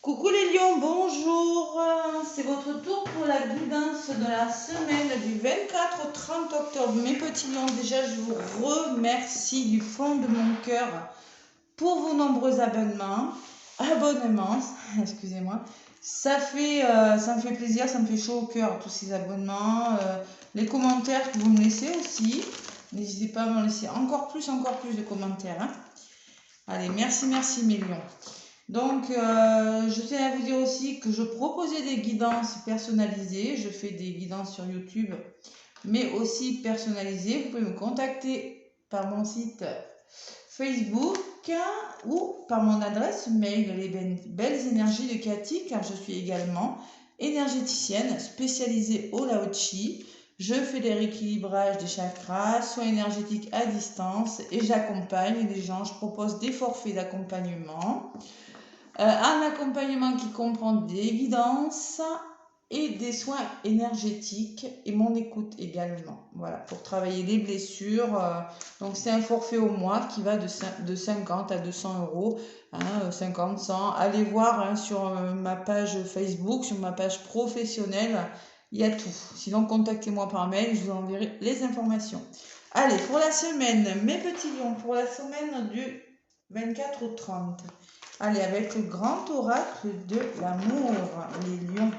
Coucou les lions, bonjour. C'est votre tour pour la guidance de la semaine du 24 au 30 octobre. Mes petits lions, déjà je vous remercie du fond de mon cœur pour vos nombreux abonnements, excusez-moi. Ça me fait plaisir, ça me fait chaud au cœur tous ces abonnements, les commentaires que vous me laissez aussi. N'hésitez pas à me laisser encore plus de commentaires, hein. Allez, merci mes lions. Donc, je tiens à vous dire aussi que je proposais des guidances personnalisées. Je fais des guidances sur YouTube, mais aussi personnalisées. Vous pouvez me contacter par mon site Facebook ou par mon adresse mail, les belles énergies de Cathy, car je suis également énergéticienne spécialisée au Lao Chi. Je fais des rééquilibrages des chakras, soins énergétiques à distance et j'accompagne les gens. Je propose des forfaits d'accompagnement. Un accompagnement qui comprend des guidances et des soins énergétiques et mon écoute également. Voilà, pour travailler les blessures. Donc c'est un forfait au mois qui va de 50 à 200 euros, 50, 100. Allez voir sur ma page Facebook, sur ma page professionnelle, il y a tout. Sinon, contactez-moi par mail, je vous enverrai les informations. Allez, pour la semaine, mes petits lions, pour la semaine du 24 au 30. Allez, avec le grand oracle de l'amour, les lions.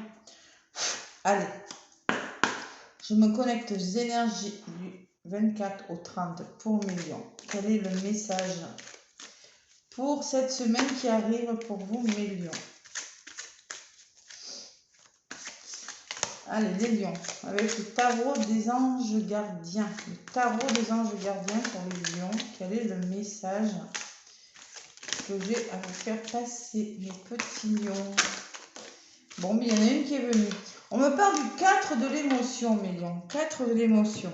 Allez, je me connecte aux énergies du 24 au 30 pour mes lions. Quel est le message pour cette semaine qui arrive pour vous, mes lions? Allez, les lions, avec le tarot des anges gardiens. Le tarot des anges gardiens pour les lions. Quel est le message que j'ai à vous faire passer, mes petits lions? Bon, mais il y en a une qui est venue. On me parle du 4 de l'émotion, mes lions. 4 de l'émotion.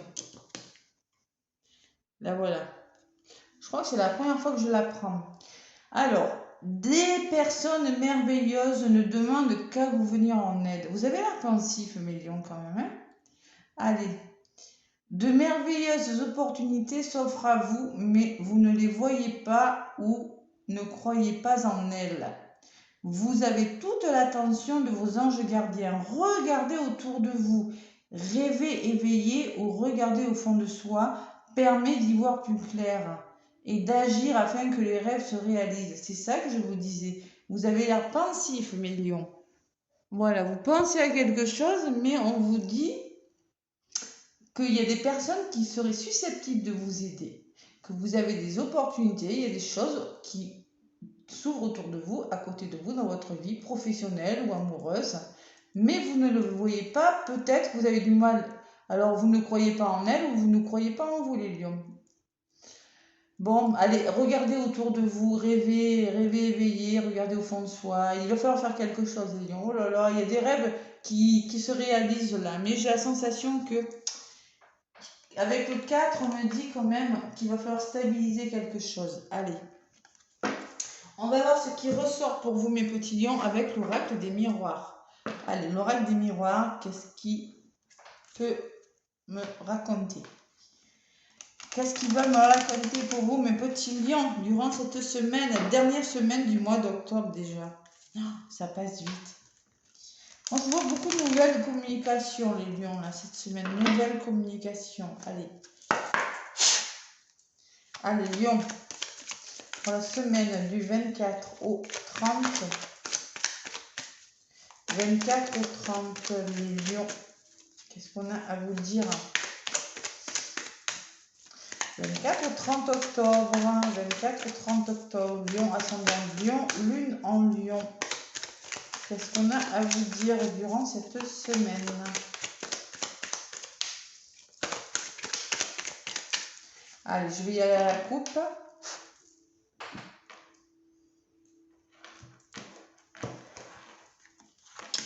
Là, voilà. Je crois que c'est la première fois que je la prends. Alors, des personnes merveilleuses ne demandent qu'à vous venir en aide. Vous avez l'air pensif, mes lions, quand même, hein? Allez. De merveilleuses opportunités s'offrent à vous, mais vous ne les voyez pas ou ne croyez pas en elles. Vous avez toute l'attention de vos anges gardiens. Regardez autour de vous. Rêver éveillé ou regarder au fond de soi permet d'y voir plus clair et d'agir afin que les rêves se réalisent. C'est ça que je vous disais. Vous avez l'air pensif, mes lions. Voilà, vous pensez à quelque chose, mais on vous dit qu'il y a des personnes qui seraient susceptibles de vous aider, que vous avez des opportunités, il y a des choses qui s'ouvre autour de vous, à côté de vous, dans votre vie professionnelle ou amoureuse, mais vous ne le voyez pas, peut-être que vous avez du mal, alors vous ne croyez pas en elle ou vous ne croyez pas en vous, les lions. Bon, allez, regardez autour de vous, rêvez éveillé, regardez au fond de soi, il va falloir faire quelque chose, les lions. Oh là là, il y a des rêves qui se réalisent là, mais j'ai la sensation que avec le 4, on me dit quand même qu'il va falloir stabiliser quelque chose. Allez. On va voir ce qui ressort pour vous, mes petits lions, avec l'oracle des miroirs. Allez, l'oracle des miroirs, qu'est-ce qui peut me raconter? Qu'est-ce qu'il va me raconter pour vous, mes petits lions, durant cette semaine, dernière semaine du mois d'octobre déjà? Oh, ça passe vite. On se voit beaucoup de nouvelles communications, les lions, là, cette semaine. Nouvelles communications. Allez. Allez, lions. Pour la semaine du 24 au 30. 24 au 30, les lions. Qu'est-ce qu'on a à vous dire? 24 au 30 octobre. 24 au 30 octobre. Lion, ascendant lion, lune en lion. Qu'est-ce qu'on a à vous dire durant cette semaine? Allez, je vais y aller à la coupe.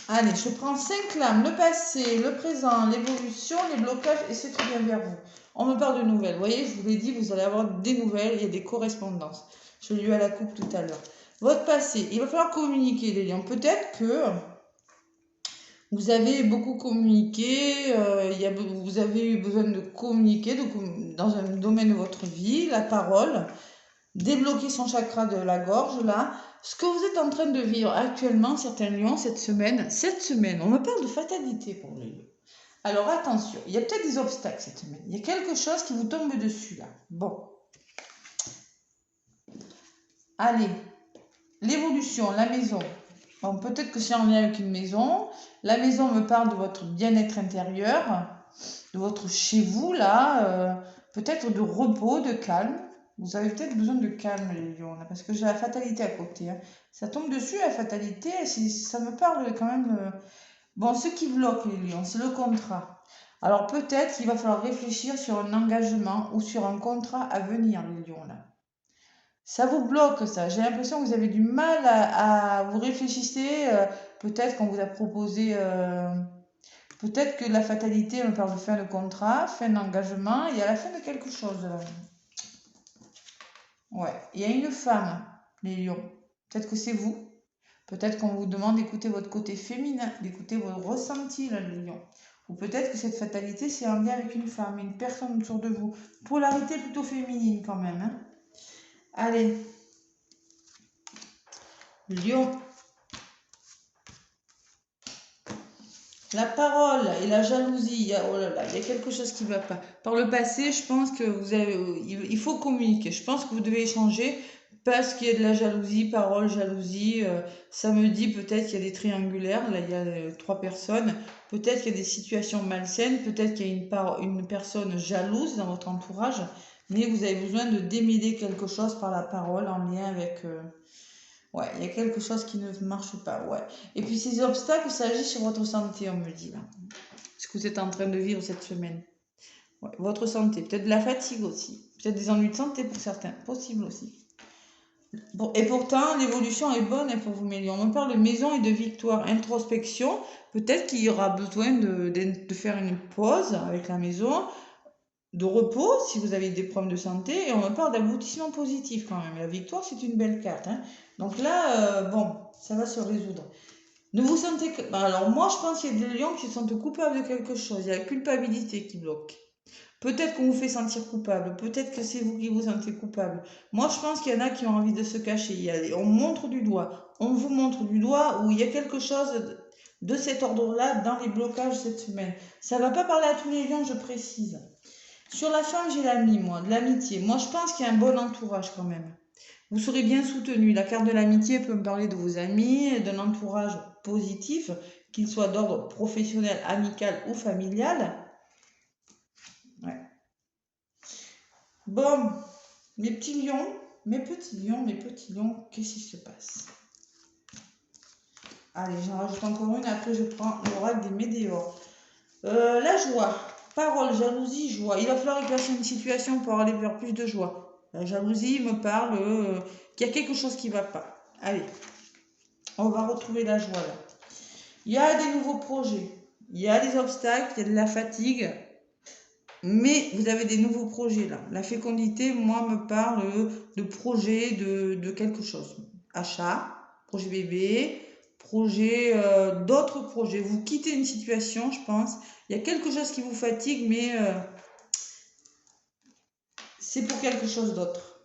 Allez, je prends 5 lames, le passé, le présent, l'évolution, les blocages et ce qui vient vers vous. On me parle de nouvelles. Vous voyez, je vous l'ai dit, vous allez avoir des nouvelles, il y a des correspondances. Je l'ai lu à la coupe tout à l'heure. Votre passé, il va falloir communiquer, les lions. Peut-être que vous avez beaucoup communiqué, vous avez eu besoin de communiquer dans un domaine de votre vie, la parole, débloquer son chakra de la gorge, là, ce que vous êtes en train de vivre actuellement, certains lions, cette semaine, on me parle de fatalité pour les lions. Alors attention, il y a peut-être des obstacles cette semaine. Il y a quelque chose qui vous tombe dessus là. Bon. Allez, l'évolution, la maison. Bon, peut-être que c'est en lien avec une maison. La maison me parle de votre bien-être intérieur, de votre chez vous là, peut-être de repos, de calme. Vous avez peut-être besoin de calme les lions là, parce que j'ai la fatalité à côté. Hein. Ça tombe dessus la fatalité, ça me parle quand même. Bon, ce qui bloque les lions, c'est le contrat. Alors peut-être qu'il va falloir réfléchir sur un engagement ou sur un contrat à venir les lions là. Ça vous bloque, ça. J'ai l'impression que vous avez du mal à vous réfléchissez. Peut-être qu'on vous a proposé. Peut-être que la fatalité me parle de fin de contrat, fin d'engagement et à la fin de quelque chose. Ouais. Il y a une femme, les lions. Peut-être que c'est vous. Peut-être qu'on vous demande d'écouter votre côté féminin, d'écouter vos ressentis, là, les lions. Ou peut-être que cette fatalité, c'est en lien avec une femme, une personne autour de vous. Polarité plutôt féminine quand même. Hein. Allez. Lion. La parole et la jalousie, oh là là, il y a quelque chose qui ne va pas. Par le passé, je pense que il faut communiquer. Je pense que vous devez échanger parce qu'il y a de la jalousie, parole, jalousie. Ça me dit peut-être qu'il y a des triangulaires, là il y a 3 personnes. Peut-être qu'il y a des situations malsaines, peut-être qu'il y a une personne jalouse dans votre entourage, mais vous avez besoin de démêler quelque chose par la parole en lien avec... Ouais, il y a quelque chose qui ne marche pas, ouais. Et puis ces obstacles, ça agit sur votre santé, on me dit là. Ce que vous êtes en train de vivre cette semaine. Ouais, votre santé, peut-être de la fatigue aussi. Peut-être des ennuis de santé pour certains, possible aussi. Bon, et pourtant, l'évolution est bonne pour vous, Mélie. On me parle de maison et de victoire, introspection. Peut-être qu'il y aura besoin de faire une pause avec la maison, de repos si vous avez des problèmes de santé, et on me parle d'aboutissement positif quand même. La victoire, c'est une belle carte. Hein. Donc là, bon, ça va se résoudre. Ne vous sentez que... Alors moi, je pense qu'il y a des lions qui se sentent coupables de quelque chose. Il y a la culpabilité qui bloque. Peut-être qu'on vous fait sentir coupable. Peut-être que c'est vous qui vous sentez coupable. Moi, je pense qu'il y en a qui ont envie de se cacher. On montre du doigt. On vous montre du doigt où il y a quelque chose de cet ordre-là dans les blocages cette semaine. Ça ne va pas parler à tous les lions, je précise. Sur la femme, j'ai l'ami, moi, de l'amitié. Moi, je pense qu'il y a un bon entourage quand même. Vous serez bien soutenu. La carte de l'amitié peut me parler de vos amis, d'un entourage positif, qu'il soit d'ordre professionnel, amical ou familial. Ouais. Bon, mes petits lions, mes petits lions, qu'est-ce qui se passe? Allez, j'en rajoute encore une, après je prends l'oracle des météores. La joie. Parole, jalousie, joie. Il va falloir éclaircir une situation pour aller vers plus de joie. La jalousie me parle qu'il y a quelque chose qui ne va pas. Allez, on va retrouver la joie là. Il y a des nouveaux projets, il y a des obstacles, il y a de la fatigue, mais vous avez des nouveaux projets là. La fécondité, moi, me parle de projet, de quelque chose. Achat, projet bébé, projet, d'autres projets. Vous quittez une situation, je pense. Il y a quelque chose qui vous fatigue, mais c'est pour quelque chose d'autre,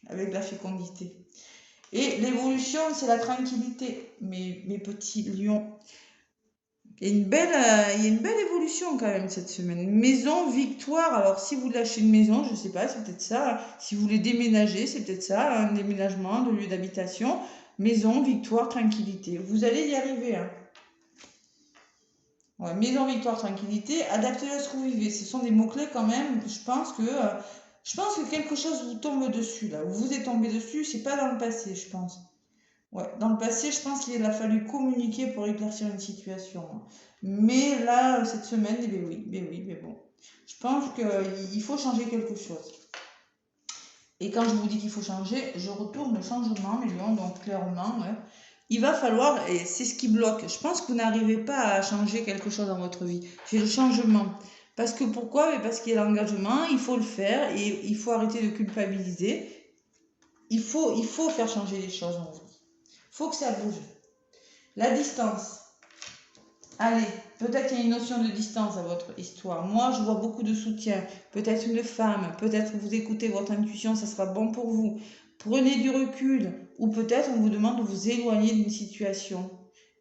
avec la fécondité. Et l'évolution, c'est la tranquillité, mes petits lions. Il y a une belle évolution quand même cette semaine. Maison, victoire. Alors si vous lâchez une maison, je ne sais pas, c'est peut-être ça. Si vous voulez déménager, c'est peut-être ça, un déménagement de lieu d'habitation. Maison, victoire, tranquillité. Vous allez y arriver. Hein. Ouais, maison, victoire, tranquillité. Adaptez-le à ce que vous vivez. Ce sont des mots-clés quand même. Je pense que quelque chose vous tombe dessus là. Vous êtes tombé dessus, c'est pas dans le passé, je pense. Ouais, dans le passé, je pense qu'il a fallu communiquer pour éclaircir une situation. Mais là, cette semaine, eh bien oui, mais bon. Je pense qu'il faut changer quelque chose. Et quand je vous dis qu'il faut changer, je retourne le changement, mes lions, donc clairement, ouais. Il va falloir, et c'est ce qui bloque, je pense que vous n'arrivez pas à changer quelque chose dans votre vie. C'est le changement. Parce que pourquoi? Mais parce qu'il y a l'engagement, il faut le faire, et il faut arrêter de culpabiliser. Il faut faire changer les choses en vous. Faut que ça bouge. La distance. Allez, peut-être qu'il y a une notion de distance à votre histoire. Moi, je vois beaucoup de soutien. Peut-être une femme, peut-être que vous écoutez votre intuition, ça sera bon pour vous. Prenez du recul. ou peut-être on vous demande de vous éloigner d'une situation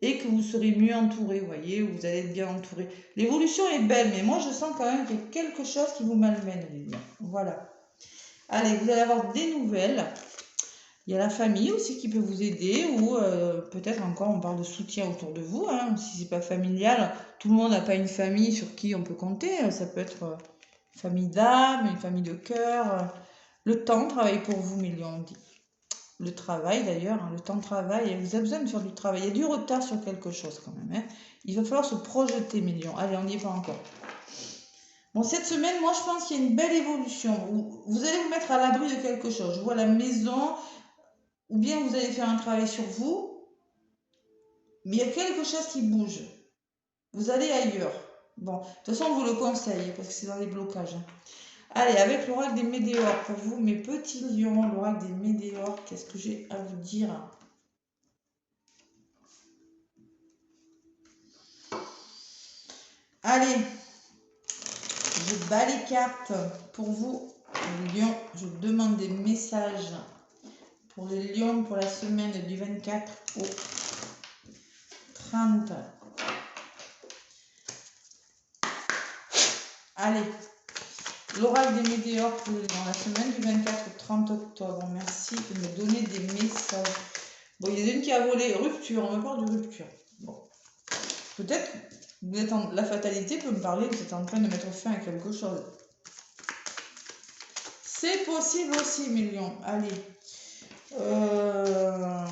et que vous serez mieux entouré, vous voyez, vous allez être bien entouré. L'évolution est belle, mais moi je sens quand même qu'il y a quelque chose qui vous malmène, les lions. Voilà. Allez, vous allez avoir des nouvelles. Il y a la famille aussi qui peut vous aider, ou peut-être encore on parle de soutien autour de vous. Hein. Si c'est pas familial, tout le monde n'a pas une famille sur qui on peut compter. Ça peut être une famille d'âme, une famille de cœur. Le temps travaille pour vous, mes lions, on dit. Le travail d'ailleurs, hein, le temps de travail, vous avez besoin de faire du travail. Il y a du retard sur quelque chose quand même. Hein. Il va falloir se projeter, mes lions. Allez, on n'y est pas encore. Bon, cette semaine, moi, je pense qu'il y a une belle évolution. Vous allez vous mettre à l'abri de quelque chose. Je vois la maison, ou bien vous allez faire un travail sur vous, mais il y a quelque chose qui bouge. Vous allez ailleurs. Bon, de toute façon, on vous le conseille, parce que c'est dans les blocages. Hein. Allez, avec l'oracle des météores, pour vous, mes petits lions, l'oracle des météores, qu'est-ce que j'ai à vous dire? Allez, je bats les cartes pour vous, les lions. Je vous demande des messages pour les lions pour la semaine du 24 au 30. Allez, l'oracle des météores pour les lions, la semaine du 24 au 30 octobre. Merci de me donner des messages. Bon, il y en a une qui a volé. Rupture, on me parle de rupture. Bon, peut-être vous êtes la fatalité peut me parler, vous êtes en train de mettre fin à quelque chose. C'est possible aussi, mes lions. Allez.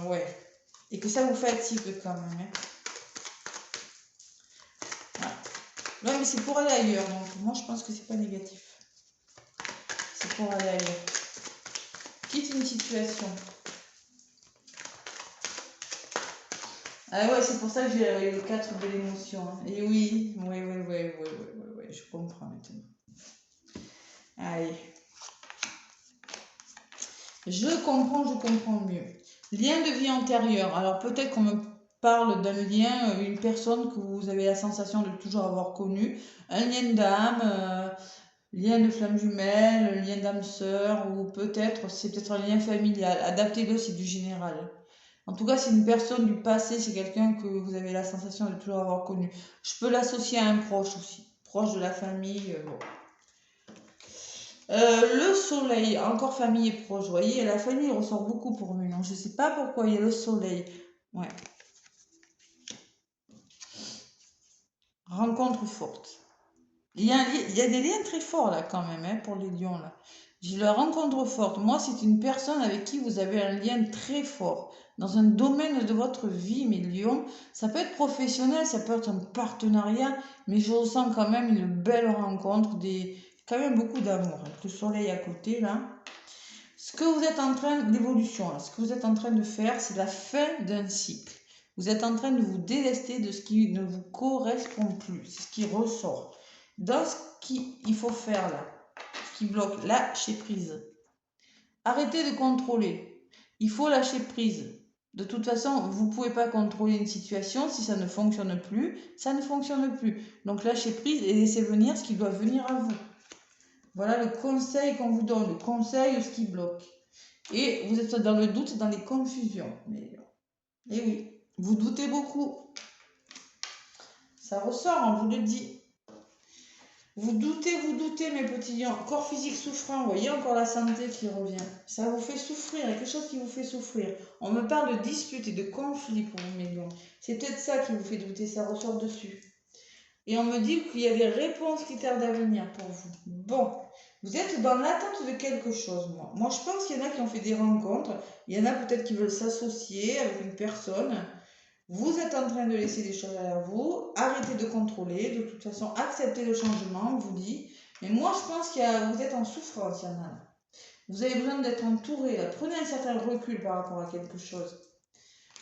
Ouais. Et que ça vous fatigue quand même. Hein. Ouais, mais c'est pour aller ailleurs. Donc, moi, je pense que c'est pas négatif. C'est pour aller ailleurs. Quitte une situation. Ah ouais, c'est pour ça que j'ai le 4 de l'émotion. Hein. Et oui, oui, je comprends maintenant. Allez. Je comprends mieux. Lien de vie antérieure. Alors peut-être qu'on me parle d'un lien, une personne que vous avez la sensation de toujours avoir connue. Un lien d'âme, lien de flamme jumelle, lien d'âme sœur, ou peut-être, c'est peut-être un lien familial. Adaptez-le, c'est du général. En tout cas, c'est une personne du passé, c'est quelqu'un que vous avez la sensation de toujours avoir connu. Je peux l'associer à un proche aussi, proche de la famille. Bon. Le soleil, encore famille et proche, vous voyez, la famille ressort beaucoup pour nous. Je ne sais pas pourquoi il y a le soleil. Ouais. Rencontre forte. Il y a des liens très forts là quand même, hein, pour les lions là. J'ai la rencontre forte. Moi, c'est une personne avec qui vous avez un lien très fort. Dans un domaine de votre vie, mes lions. Ça peut être professionnel, ça peut être un partenariat, mais je ressens quand même une belle rencontre, quand même beaucoup d'amour. Avec le soleil à côté là. Ce que vous êtes en train d'évolution, ce que vous êtes en train de faire, c'est la fin d'un cycle. Vous êtes en train de vous délester de ce qui ne vous correspond plus, c'est ce qui ressort. Dans ce qu'il faut faire là, ce qui bloque, lâcher prise. Arrêtez de contrôler. Il faut lâcher prise. De toute façon, vous ne pouvez pas contrôler une situation. Si ça ne fonctionne plus, ça ne fonctionne plus. Donc lâchez prise et laissez venir ce qui doit venir à vous. Voilà le conseil qu'on vous donne, le conseil de ce qui bloque. Et vous êtes dans le doute, dans les confusions. Et oui, vous doutez beaucoup. Ça ressort, on vous le dit. Vous doutez, mes petits lions. Corps physique souffrant, vous voyez encore la santé qui revient. Ça vous fait souffrir, il y a quelque chose qui vous fait souffrir. On me parle de disputes et de conflits pour vous, mes lions. C'est peut-être ça qui vous fait douter, ça ressort dessus. Et on me dit qu'il y a des réponses qui tardent à venir pour vous. Bon, vous êtes dans l'attente de quelque chose, moi. Moi, je pense qu'il y en a qui ont fait des rencontres. Il y en a peut-être qui veulent s'associer avec une personne. Vous êtes en train de laisser les choses derrière vous. Arrêtez de contrôler. De toute façon, acceptez le changement, on vous dit. Mais moi, je pense que vous êtes en souffrance, il y en a. Vous avez besoin d'être entouré. Là. Prenez un certain recul par rapport à quelque chose.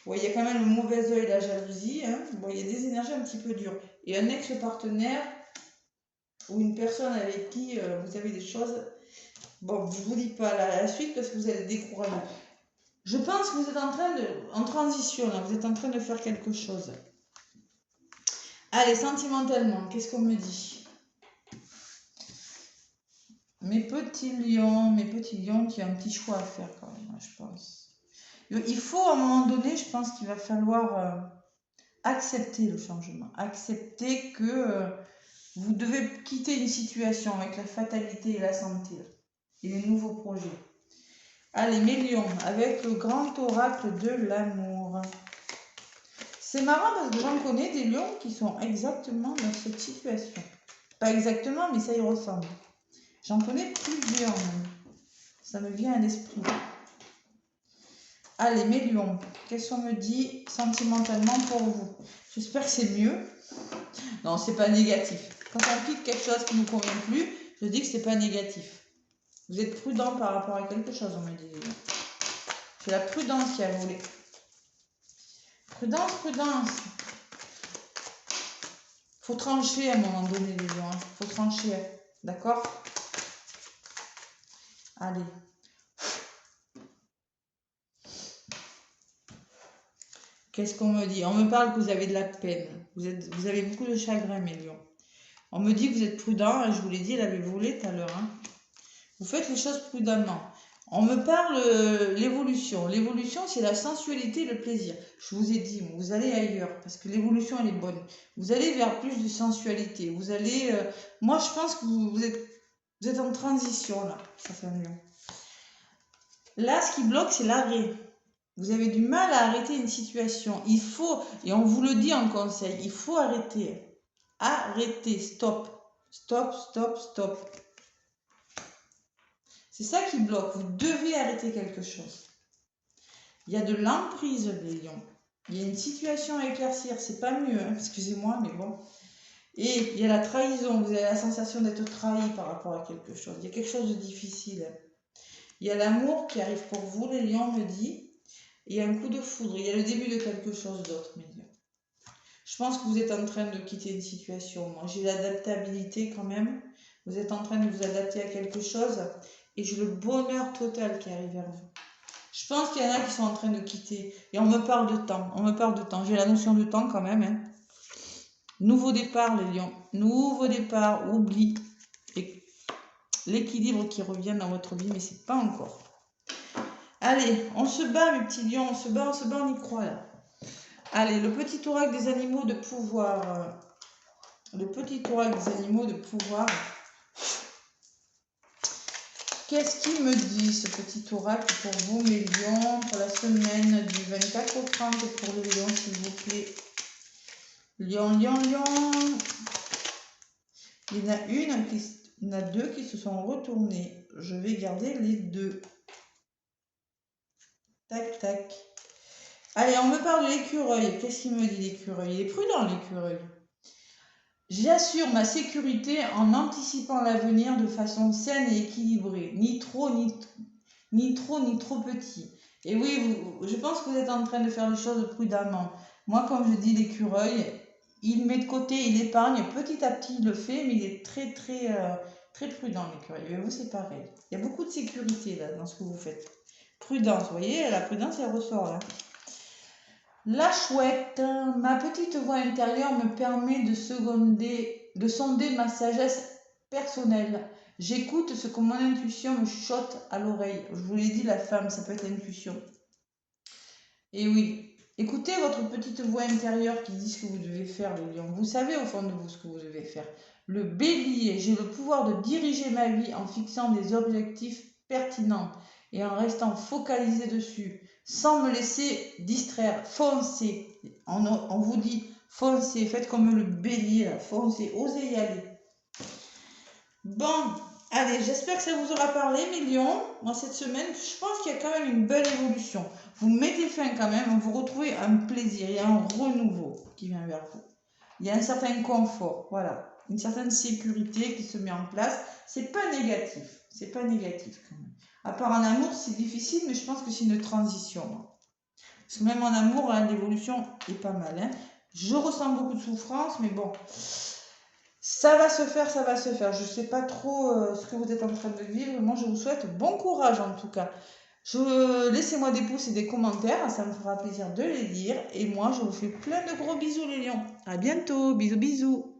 Bon, il y a quand même le mauvais œil, la jalousie. Hein. Bon, il y a des énergies un petit peu dures. Et un ex-partenaire ou une personne avec qui vous avez des choses. Bon, je ne vous dis pas la suite parce que vous allez décourager. Je pense que vous êtes en transition, là. Vous êtes en train de faire quelque chose. Allez, sentimentalement, qu'est-ce qu'on me dit? Mes petits lions qui ont un petit choix à faire quand même, je pense. Il faut, à un moment donné, je pense qu'il va falloir accepter le changement. Accepter que vous devez quitter une situation avec la fatalité et la santé et les nouveaux projets. Allez, mes lions, avec le grand oracle de l'amour. C'est marrant parce que j'en connais des lions qui sont exactement dans cette situation. Pas exactement, mais ça y ressemble. J'en connais plusieurs même. Ça me vient à l'esprit. Allez, mes lions, qu'est-ce qu'on me dit sentimentalement pour vous? J'espère que c'est mieux. Non, c'est pas négatif. Quand on quitte quelque chose qui ne nous convient plus, je dis que c'est pas négatif. Vous êtes prudent par rapport à quelque chose, on me dit. C'est la prudence qui a volé. Prudence, prudence. Faut trancher à un moment donné, les gens. Faut trancher. D'accord? Allez. Qu'est-ce qu'on me dit? On me parle que vous avez de la peine. Vous avez beaucoup de chagrin, mes lions. On me dit que vous êtes prudent. Je vous l'ai dit, elle avait volé tout à l'heure. Hein. Vous faites les choses prudemment. On me parle l'évolution. L'évolution, c'est la sensualité, le plaisir. Je vous ai dit, vous allez ailleurs, parce que l'évolution, elle est bonne. Vous allez vers plus de sensualité. Vous allez... moi, je pense que vous êtes en transition, là. Ça fait mieux. Là, ce qui bloque, c'est l'arrêt. Vous avez du mal à arrêter une situation. Il faut, et on vous le dit en conseil, il faut arrêter. Arrêtez, stop. Stop, stop, stop. C'est ça qui bloque. Vous devez arrêter quelque chose. Il y a de l'emprise, les lions. Il y a une situation à éclaircir. C'est pas mieux, hein, excusez-moi, mais bon. Et il y a la trahison. Vous avez la sensation d'être trahi par rapport à quelque chose. Il y a quelque chose de difficile. Il y a l'amour qui arrive pour vous, les lions, me dit. Il y a un coup de foudre. Il y a le début de quelque chose d'autre, mes lions. Je pense que vous êtes en train de quitter une situation. Moi, j'ai l'adaptabilité quand même. Vous êtes en train de vous adapter à quelque chose. Et j'ai le bonheur total qui arrive vers vous. Je pense qu'il y en a qui sont en train de quitter. Et on me parle de temps. On me parle de temps. J'ai la notion de temps quand même. Hein. Nouveau départ, les lions. Nouveau départ. Oublie. Et l'équilibre qui revient dans votre vie. Mais c'est pas encore. Allez, on se bat, mes petits lions. On se bat, on y croit là. Allez, le petit oracle des animaux de pouvoir. Le petit oracle des animaux de pouvoir. Qu'est-ce qu'il me dit, ce petit oracle pour vous, mes lions, pour la semaine du 24 au 30 pour les lions, s'il vous plaît. Lion, lion, lion. Il y en a deux qui se sont retournés. Je vais garder les deux. Tac, tac. Allez, on me parle de l'écureuil. Qu'est-ce qu'il me dit, l'écureuil? Il est prudent, l'écureuil. J'assure ma sécurité en anticipant l'avenir de façon saine et équilibrée, ni trop ni trop petit. Et oui, je pense que vous êtes en train de faire les choses prudemment. Moi, comme je dis, l'écureuil, il met de côté, il épargne, petit à petit il le fait, mais il est très prudent, l'écureuil. Et vous, c'est pareil. Il y a beaucoup de sécurité là dans ce que vous faites. Prudence, vous voyez, la prudence, elle ressort là. La chouette, ma petite voix intérieure me permet de sonder ma sagesse personnelle. J'écoute ce que mon intuition me chuchote à l'oreille. Je vous l'ai dit, la femme, ça peut être l'intuition. Et oui, écoutez votre petite voix intérieure qui dit ce que vous devez faire, les lions. Vous savez au fond de vous ce que vous devez faire. Le bélier, j'ai le pouvoir de diriger ma vie en fixant des objectifs pertinents et en restant focalisé dessus, sans me laisser distraire. Foncez. On vous dit, foncez, faites comme le bélier, là. Foncez, osez y aller. Bon, allez, j'espère que ça vous aura parlé, mes lions. Dans cette semaine, je pense qu'il y a quand même une belle évolution. Vous mettez fin quand même, vous retrouvez un plaisir, il y a un renouveau qui vient vers vous. Il y a un certain confort, voilà. Une certaine sécurité qui se met en place. C'est pas négatif. C'est pas négatif quand même. À part en amour, c'est difficile, mais je pense que c'est une transition. Parce que même en amour, hein, l'évolution est pas mal. Hein. Je ressens beaucoup de souffrance, mais bon, ça va se faire, ça va se faire. Je sais pas trop ce que vous êtes en train de vivre. Moi, je vous souhaite bon courage en tout cas. Laissez-moi des pouces et des commentaires, ça me fera plaisir de les lire. Et moi, je vous fais plein de gros bisous les lions. À bientôt, bisous bisous.